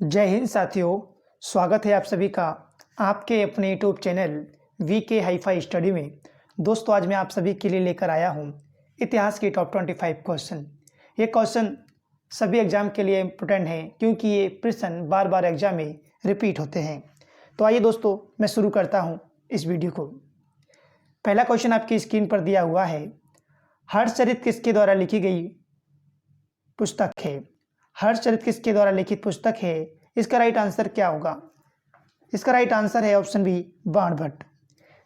जय हिंद साथियों। स्वागत है आप सभी का आपके अपने YouTube channel VK hifi study में। दोस्तों, आज मैं आप सभी के लिए लेकर आया हूं इतिहास के टॉप 25 क्वेश्चन। ये क्वेश्चन सभी एग्जाम के लिए इम्पोर्टेंट हैं क्योंकि ये प्रश्न बार बार एग्जाम में रिपीट होते हैं। तो आइए दोस्तों, मैं शुरू करता हूँ इस वीडियो को। पहला क्वेश्चन आपकी स्क्रीन पर दिया हुआ है, हर्षचरित किसके द्वारा लिखी गई पुस्तक है? हर्षचरित किसके द्वारा लिखित पुस्तक है? इसका राइट आंसर क्या होगा? इसका राइट आंसर है ऑप्शन बी, बाणभट्ट।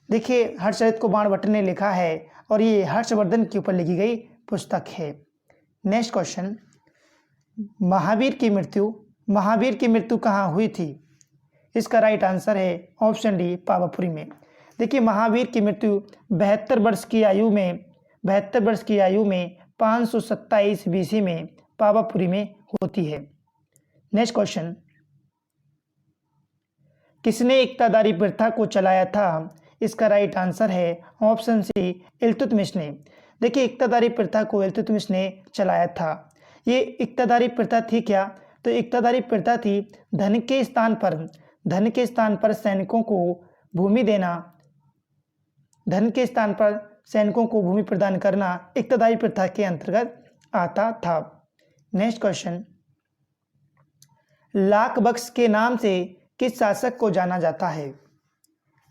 देखिए, हर्षचरित को बाणभट्ट ने लिखा है और ये हर्षवर्धन के ऊपर लिखी गई पुस्तक है। नेक्स्ट क्वेश्चन, महावीर की मृत्यु कहाँ हुई थी? इसका राइट आंसर है ऑप्शन डी, पावापुरी में। देखिए, महावीर की मृत्यु 72 वर्ष की आयु में 527 BC में पावापुरी में होती है। नेक्स्ट क्वेश्चन, किसने इक्तादारी प्रथा को चलाया था? इसका राइट आंसर है ऑप्शन सी, इल्तुतमिश ने। देखिए, इक्तादारी प्रथा को इल्तुतमिश ने चलाया था। ये इक्तादारी प्रथा थी क्या? तो इक्तादारी प्रथा थी धन के स्थान पर सैनिकों को भूमि देना, धन के स्थान पर सैनिकों को भूमि प्रदान करना इक्तादारी प्रथा के अंतर्गत आता था। नेक्स्ट क्वेश्चन, लाख बख्श के नाम से किस शासक को जाना जाता है?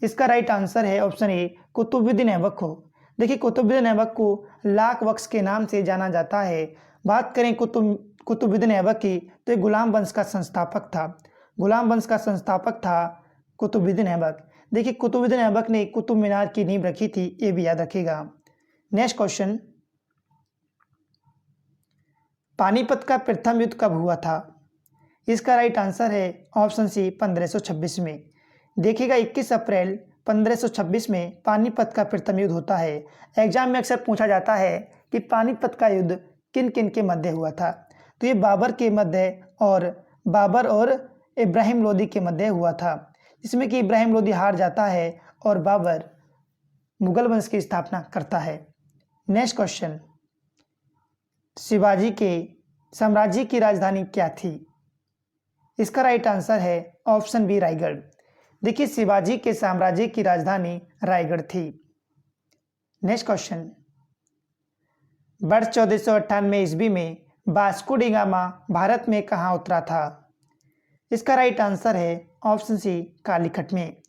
इसका राइट आंसर है ऑप्शन ए, कुतुबुद्दीन ऐबक को। देखिए, कुतुबुद्दीन ऐबक को लाख बख्श के नाम से जाना जाता है। बात करें कुतुबुद्दीन ऐबक की, तो ये गुलाम वंश का संस्थापक था कुतुबुद्दीन ऐबक। देखिए, कुतुबुद्दीन ऐबक ने कुतुब मीनार की नींव रखी थी, ये भी याद रखिएगा। नेक्स्ट क्वेश्चन, पानीपत का प्रथम युद्ध कब हुआ था? इसका राइट आंसर है ऑप्शन सी, 1526 में। देखिएगा, 21 अप्रैल 1526 में पानीपत का प्रथम युद्ध होता है। एग्जाम में अक्सर पूछा जाता है कि पानीपत का युद्ध किन किन के मध्य हुआ था। तो ये बाबर और इब्राहिम लोदी के मध्य हुआ था, जिसमें कि इब्राहिम लोदी हार जाता है और बाबर मुगल वंश की स्थापना करता है। नेक्स्ट क्वेश्चन, शिवाजी के साम्राज्य की राजधानी क्या थी? इसका राइट आंसर है ऑप्शन बी, रायगढ़। देखिए, शिवाजी के साम्राज्य की राजधानी रायगढ़ थी। नेक्स्ट क्वेश्चन, वर्ष 1498 ईस्वी में वास्को डी गामा भारत में कहाँ उतरा था? इसका राइट आंसर है ऑप्शन सी, कालीकट में।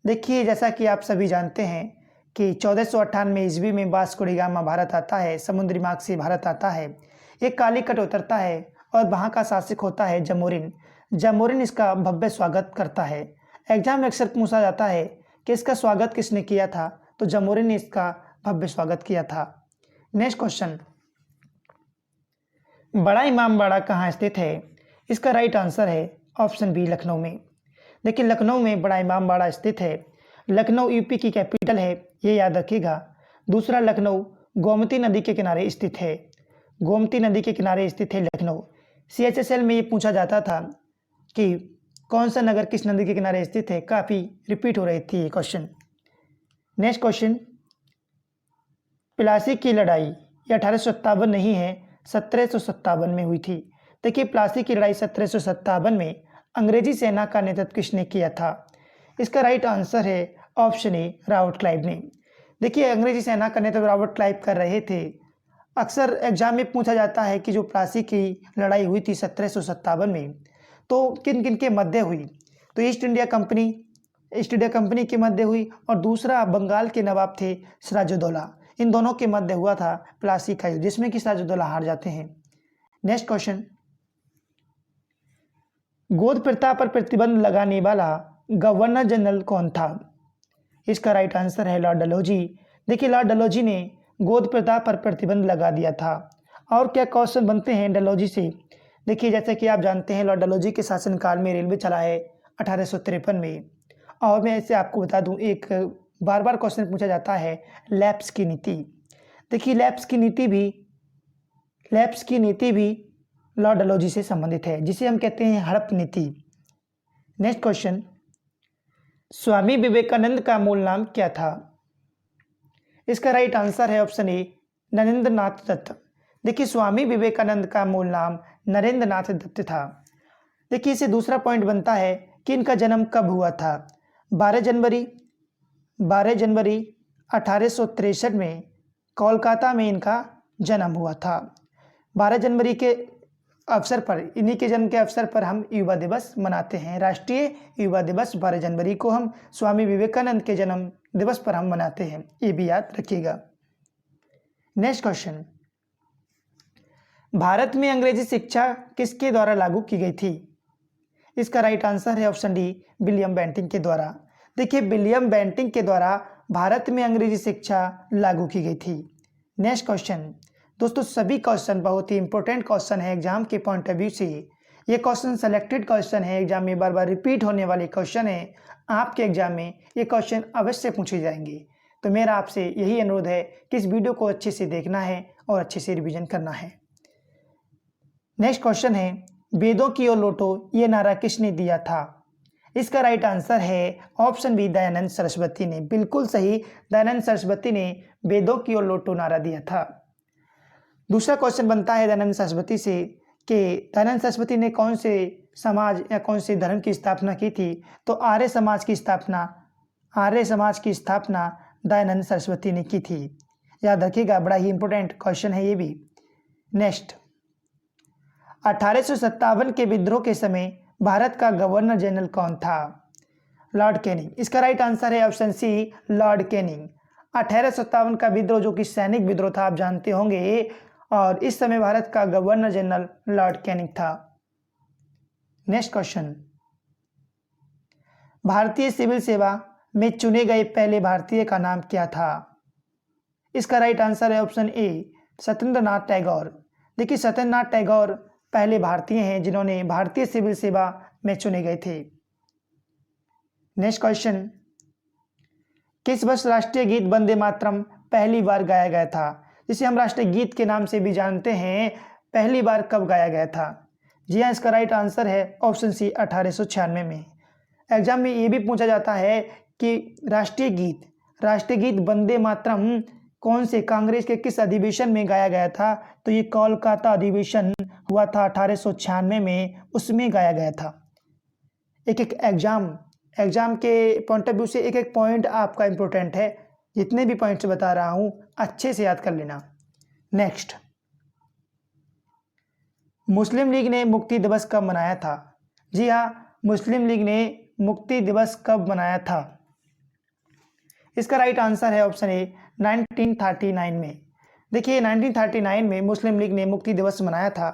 देखिए, जैसा कि आप सभी जानते हैं कि 1498 ईस्वी में वास्को डी गामा भारत आता है, समुद्री मार्ग से भारत आता है। ये कालीकट उतरता है और वहाँ का शासक होता है जमोरिन इसका भव्य स्वागत करता है। एग्जाम में अक्सर पूछा जाता है कि इसका स्वागत किसने किया था? तो जमोरिन ने इसका भव्य स्वागत किया था। नेक्स्ट क्वेश्चन, बड़ा इमामबाड़ा कहाँ स्थित है? इसका राइट आंसर है ऑप्शन बी, लखनऊ में। देखिए, लखनऊ में बड़ा इमामबाड़ा स्थित है। लखनऊ यूपी की कैपिटल है, ये याद रखिएगा। दूसरा, लखनऊ गोमती नदी के किनारे स्थित है। लखनऊ। CHSL में ये पूछा जाता था कि कौन सा नगर किस नदी के किनारे स्थित है, काफ़ी रिपीट हो रही थी ये क्वेश्चन। नेक्स्ट क्वेश्चन, प्लासी की लड़ाई ये 1857 नहीं है, 1757 में हुई थी। देखिए, प्लासी की लड़ाई 1757 में अंग्रेजी सेना का नेतृत्व किसने किया था? इसका राइट आंसर है ऑप्शन ए, रॉबर्ट क्लाइव ने। देखिए, अंग्रेजी सेना का नेतृत्व रॉबर्ट क्लाइव कर रहे थे। अक्सर एग्जाम में पूछा जाता है कि जो प्लासी की लड़ाई हुई थी 1757 में, तो किन किन के मध्य हुई? तो ईस्ट इंडिया कंपनी के मध्य हुई और दूसरा बंगाल के नवाब थे सिराजुद्दौला। इन दोनों के मध्य हुआ था प्लासी का युद्ध, जिसमें कि सिराजुद्दौला हार जाते हैं। नेक्स्ट क्वेश्चन, गोद प्रथा पर प्रतिबंध लगाने वाला गवर्नर जनरल कौन था? इसका राइट आंसर है लॉर्ड डलहौजी। देखिए, लॉर्ड डलहौजी ने गोद प्रथा पर प्रतिबंध लगा दिया था। और क्या क्वेश्चन बनते हैं डलहौजी से? देखिए, जैसे कि आप जानते हैं, लॉर्ड डलहौजी के शासनकाल में रेलवे चला है 1853 में। और मैं इसे आपको बता दूं, एक बार बार क्वेश्चन पूछा जाता है, लैप्स की नीति। देखिए, लैप्स की नीति भी लॉर्ड डलहौजी से संबंधित है, जिसे हम कहते हैं हड़प नीति। नेक्स्ट क्वेश्चन, स्वामी विवेकानंद का मूल नाम क्या था? इसका राइट आंसर है ऑप्शन ए, नरेंद्र नाथ दत्त। देखिए, स्वामी विवेकानंद का मूल नाम नरेंद्र नाथ दत्त था। देखिए इसे दूसरा पॉइंट बनता है कि इनका जन्म कब हुआ था। 12 जनवरी 1863 में कोलकाता में इनका जन्म हुआ था। 12 जनवरी के अवसर पर, इन्हीं के जन्म के अवसर पर हम युवा दिवस मनाते हैं। राष्ट्रीय युवा दिवस 12 जनवरी को हम स्वामी विवेकानंद के जन्म दिवस पर हम मनाते हैं, ये भी याद रखिएगा। नेक्स्ट क्वेश्चन, भारत में अंग्रेजी शिक्षा किसके द्वारा लागू की गई थी? इसका राइट आंसर है ऑप्शन डी, विलियम बेंटिंक के द्वारा। देखिए विलियम बेंटिंक के द्वारा भारत में अंग्रेजी शिक्षा लागू की गई थी। नेक्स्ट क्वेश्चन, दोस्तों सभी क्वेश्चन बहुत ही इंपॉर्टेंट क्वेश्चन है एग्जाम के पॉइंट ऑफ व्यू से। ये क्वेश्चन सेलेक्टेड क्वेश्चन है, एग्जाम में बार बार रिपीट होने वाले क्वेश्चन है। आपके एग्जाम में ये क्वेश्चन अवश्य पूछे जाएंगे। तो मेरा आपसे यही अनुरोध है कि इस वीडियो को अच्छे से देखना है और अच्छे से रिवीजन करना है। नेक्स्ट क्वेश्चन है, वेदों की ओर लौटो ये नारा किसने दिया था? इसका राइट आंसर है ऑप्शन बी, दयानंद सरस्वती ने। बिल्कुल सही, दयानंद सरस्वती ने वेदों की ओर लौटो नारा दिया था। दूसरा क्वेश्चन बनता है दयानंद सरस्वती से कि दयानंद सरस्वती ने कौन से समाज या कौन से धर्म की स्थापना की थी? तो आर्य समाज की स्थापना दयानंद सरस्वती ने की थी। याद रखिएगा, बड़ा ही इंपॉर्टेंट क्वेश्चन है ये भी। नेक्स्ट, 1857 के विद्रोह के समय भारत का गवर्नर जनरल कौन था? Lord Canning. इसका राइट आंसर है ऑप्शन सी, लॉर्ड कैनिंग। 1857 का विद्रोह जो कि सैनिक विद्रोह था, आप जानते होंगे, और इस समय भारत का गवर्नर जनरल लॉर्ड कैनिंग था। नेक्स्ट क्वेश्चन, भारतीय सिविल सेवा में चुने गए पहले भारतीय का नाम क्या था? इसका राइट आंसर है ऑप्शन ए, सत्येंद्र नाथ टैगोर। देखिए सत्येंद्र नाथ टैगोर पहले भारतीय हैं जिन्होंने भारतीय सिविल सेवा में चुने गए थे। नेक्स्ट क्वेश्चन, किस वर्ष राष्ट्रीय गीत वंदे मातरम पहली बार गाया गया था? जिसे हम राष्ट्रीय गीत के नाम से भी जानते हैं, पहली बार कब गाया गया था? जी हाँ, इसका राइट आंसर है ऑप्शन सी, 1896 में। एग्जाम में ये भी पूछा जाता है कि राष्ट्रीय गीत वंदे मातरम कौन से कांग्रेस के किस अधिवेशन में गाया गया था? तो ये कोलकाता अधिवेशन हुआ था 1896 में, उसमें गाया गया था। एक एक एग्जाम के पॉइंट ऑफ व्यू से एक एक पॉइंट आपका इंपॉर्टेंट है। जितने भी पॉइंट्स बता रहा हूं अच्छे से याद कर लेना। नेक्स्ट, मुस्लिम लीग ने मुक्ति दिवस कब मनाया था? जी हाँ, मुस्लिम लीग ने मुक्ति दिवस कब मनाया था? इसका राइट आंसर है ऑप्शन ए, 1939 में। देखिए 1939 में मुस्लिम लीग ने मुक्ति दिवस मनाया था।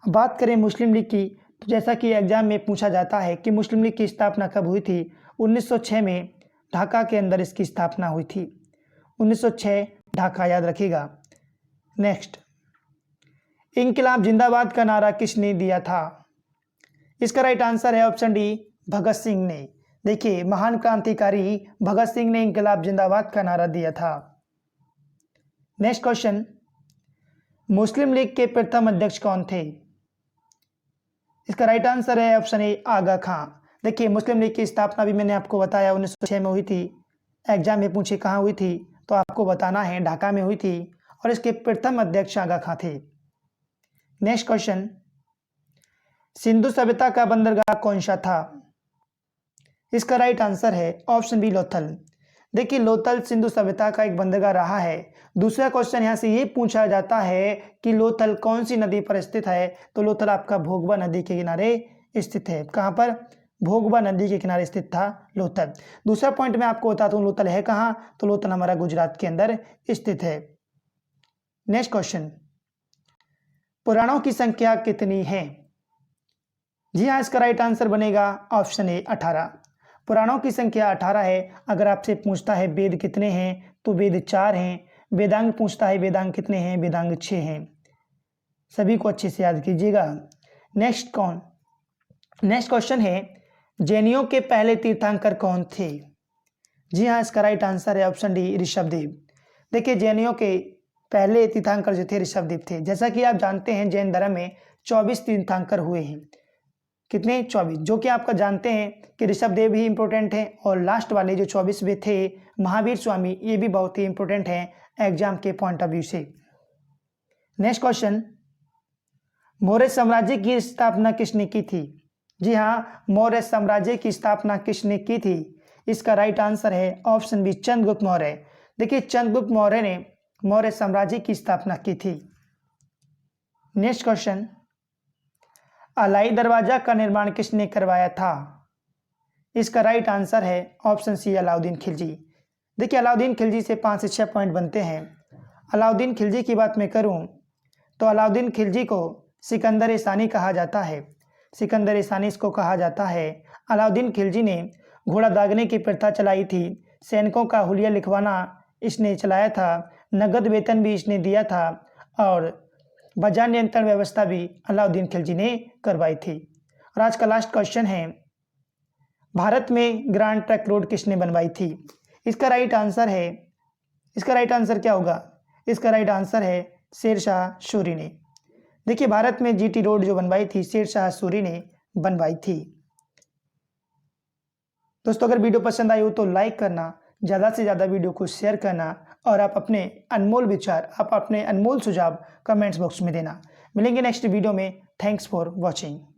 अब बात करें मुस्लिम लीग की, तो जैसा कि एग्जाम में पूछा जाता है कि मुस्लिम लीग की स्थापना कब हुई थी? 1906 में ढाका के अंदर इसकी स्थापना हुई थी। 1906 ढाका, याद रखिएगा। नेक्स्ट, इंकलाब जिंदाबाद का नारा किसने दिया था? इसका राइट आंसर है ऑप्शन डी, भगत सिंह ने। देखिए महान क्रांतिकारी भगत सिंह ने इंकलाब जिंदाबाद का नारा दिया था। नेक्स्ट क्वेश्चन, मुस्लिम लीग के प्रथम अध्यक्ष कौन थे? इसका राइट आंसर है ऑप्शन ए, आगा खां। देखिए मुस्लिम लीग की स्थापना भी मैंने आपको बताया 1906 में हुई थी। एग्जाम में पूछे कहाँ हुई थी, तो आपको बताना है ढाका में हुई थी, और इसके प्रथम अध्यक्ष आगा खां थे। नेक्स्ट क्वेश्चन, सिंधु सभ्यता का बंदरगाह कौन सा था? इसका राइट आंसर है ऑप्शन बी, लोथल। देखिए लोथल सिंधु सभ्यता का एक बंदरगाह रहा है। दूसरा क्वेश्चन यहाँ से ये पूछा जाता है कि लोथल कौन सी नदी पर स्थित है? तो लोथल आपका भोगवा नदी के किनारे स्थित है। कहाँ पर? भोगवा नदी के किनारे स्थित था लोथल। दूसरा पॉइंट मैं आपको बताता हूँ लोथल है कहाँ, तो लोथल हमारा गुजरात के अंदर स्थित है। नेक्स्ट क्वेश्चन, पुराणों की संख्या कितनी है? जी हाँ, इसका राइट आंसर बनेगा ऑप्शन ए, 18। पुराणों की संख्या 18 है। अगर आपसे पूछता है वेद कितने हैं, तो वेद 4 हैं। वेदांग पूछता है वेदांग कितने हैं, वेदांग 6 हैं। सभी को अच्छे से याद कीजिएगा। नेक्स्ट क्वेश्चन है, जैनियों के पहले तीर्थंकर कौन थे? जी हाँ, इसका राइट आंसर है ऑप्शन डी, ऋषभदेव। देखिए जैनियों के पहले तीर्थंकर जो थे ऋषभदेव थे। जैसा कि आप जानते हैं जैन धर्म में 24 तीर्थंकर हुए हैं। कितने? 24, जो कि आपका जानते हैं कि ऋषभदेव भी इंपॉर्टेंट हैं, और लास्ट वाले जो 24वें थे महावीर स्वामी, ये भी बहुत ही इंपॉर्टेंट हैं एग्जाम के पॉइंट ऑफ व्यू से। नेक्स्ट क्वेश्चन, मौर्य साम्राज्य की स्थापना किसने की थी? जी हाँ, मौर्य साम्राज्य की स्थापना किसने की थी? इसका राइट आंसर है ऑप्शन बी, चंद्रगुप्त मौर्य। देखिए, चंद्रगुप्त मौर्य ने मौर्य साम्राज्य की स्थापना की थी। नेक्स्ट क्वेश्चन, अलाई दरवाजा का निर्माण किसने करवाया था? इसका राइट आंसर है ऑप्शन सी, अलाउद्दीन खिलजी। देखिए, अलाउद्दीन खिलजी से 5 से 6 पॉइंट बनते हैं। अलाउद्दीन खिलजी की बात मैं करूं तो अलाउद्दीन खिलजी को सिकंदर ए सानी कहा जाता है। सिकंदर ए सानी इसको कहा जाता है। अलाउद्दीन खिलजी ने घोड़ा दागने की प्रथा चलाई थी। सैनिकों का हुलिया लिखवाना इसने चलाया था। नगद वेतन भी इसने दिया था और बाजार नियंत्रण व्यवस्था भी अलाउद्दीन खिलजी ने करवाई थी। और आज का लास्ट क्वेश्चन है, भारत में ग्रांड ट्रंक रोड किसने बनवाई थी? इसका राइट आंसर क्या होगा? इसका राइट आंसर है शेरशाह सूरी ने। देखिए, भारत में जीटी रोड जो बनवाई थी शेरशाह सूरी ने बनवाई थी। दोस्तों, अगर वीडियो पसंद आई हो तो लाइक करना, ज़्यादा से ज़्यादा वीडियो को शेयर करना और आप अपने अनमोल सुझाव कमेंट्स बॉक्स में देना। मिलेंगे नेक्स्ट वीडियो में। Thanks for watching.